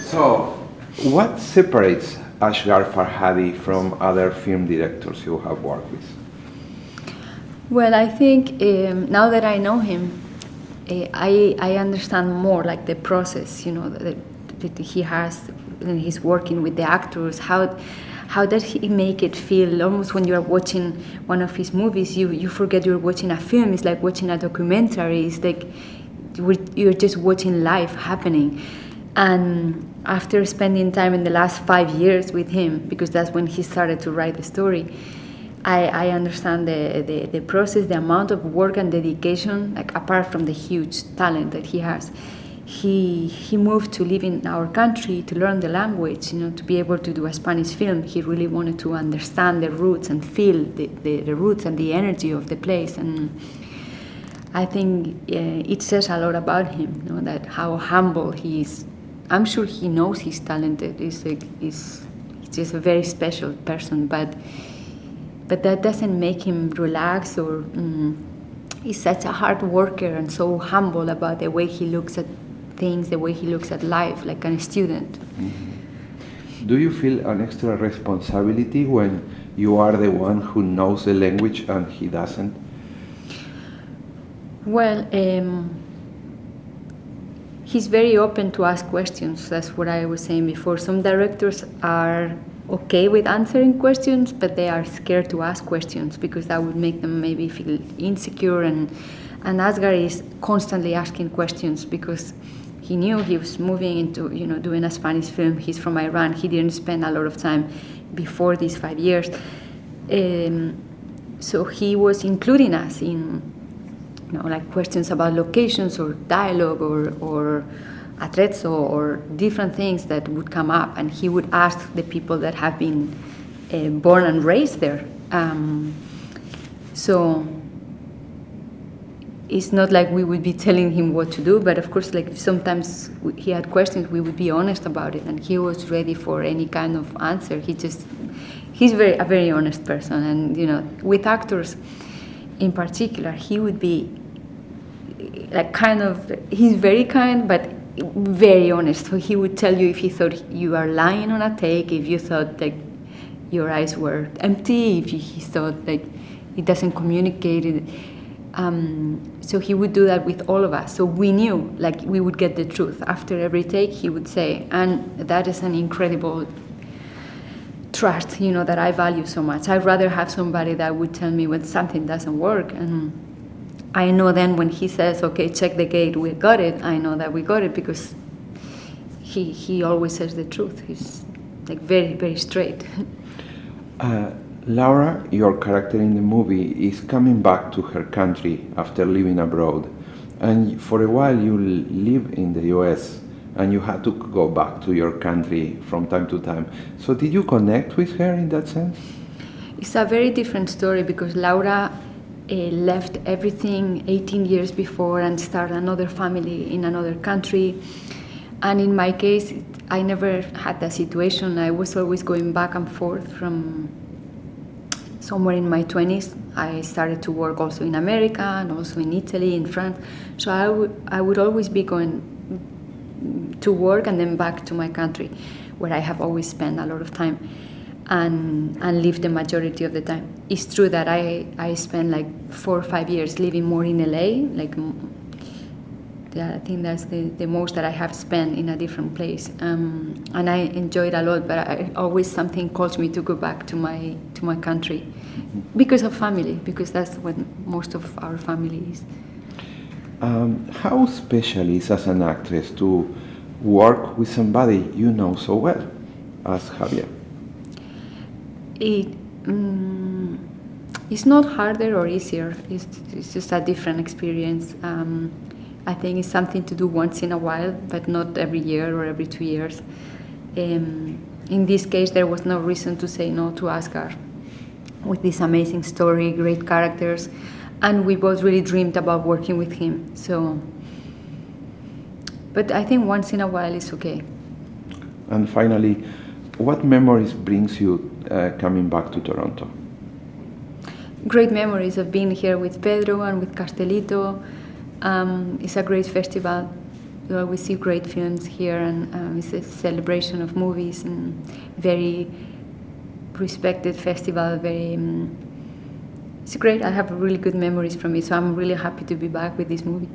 So, what separates Asghar Farhadi from other film directors you have worked with? Well, I think now that I know him, I understand more like the process, that he has when he's working with the actors. How does he make it feel? Almost when you're watching one of his movies, you forget you're watching a film. It's like watching a documentary. It's like you're just watching life happening. And after spending time in the last 5 years with him, because that's when he started to write the story, I understand the process, the amount of work and dedication, like apart from the huge talent that he has. He moved to live in our country to learn the language, to be able to do a Spanish film. He really wanted to understand the roots and feel the roots and the energy of the place. And I think it says a lot about him, that how humble he is. I'm sure he knows he's talented. He's just a very special person, but that doesn't make him relax or. He's such a hard worker and so humble about the way he looks at things, the way he looks at life, like a student. Mm-hmm. Do you feel an extra responsibility when you are the one who knows the language and he doesn't? Well, he's very open to ask questions. That's what I was saying before. Some directors are okay with answering questions, but they are scared to ask questions because that would make them maybe feel insecure. And Asghar is constantly asking questions because he knew he was moving into, doing a Spanish film. He's from Iran. He didn't spend a lot of time before these 5 years. So he was including us in, like questions about locations or dialogue or atrezzo or different things that would come up. And he would ask the people that have been born and raised there. So it's not like we would be telling him what to do, but of course, like if sometimes he had questions, we would be honest about it, and he was ready for any kind of answer. He's a very honest person, and with actors in particular, he would be like he's very kind, but very honest. So he would tell you if he thought you are lying on a take, if you thought like your eyes were empty, if he thought like it doesn't communicate it. So he would do that with all of us. So we knew, like, we would get the truth. After every take, he would say, and that is an incredible trust, that I value so much. I'd rather have somebody that would tell me when something doesn't work. And I know then when he says, okay, check the gate, we got it, I know that we got it because he always says the truth. He's, like, very, very straight. Laura, your character in the movie, is coming back to her country after living abroad. And for a while you live in the US and you had to go back to your country from time to time. So did you connect with her in that sense? It's a very different story because Laura left everything 18 years before and started another family in another country. And in my case, I never had that situation. I was always going back and forth from somewhere in my 20s. I started to work also in America and also in Italy, in France. So I would always be going to work and then back to my country, where I have always spent a lot of time and lived the majority of the time. It's true that I spent like 4 or 5 years living more in LA, I think that's the most that I have spent in a different place, and I enjoyed a lot. But always something calls me to go back to my country because of family, because that's what most of our family is. How special is as an actress to work with somebody you know so well as Javier? It's not harder or easier. It's just a different experience. I think it's something to do once in a while, but not every year or every 2 years. In this case, there was no reason to say no to Asghar. With this amazing story, great characters, and we both really dreamed about working with him. So, but I think once in a while it's okay. And finally, what memories brings you coming back to Toronto? Great memories of being here with Pedro and with Castelito. It's a great festival. We see great films here, and it's a celebration of movies and very respected festival. It's great. I have really good memories from it, so I'm really happy to be back with this movie.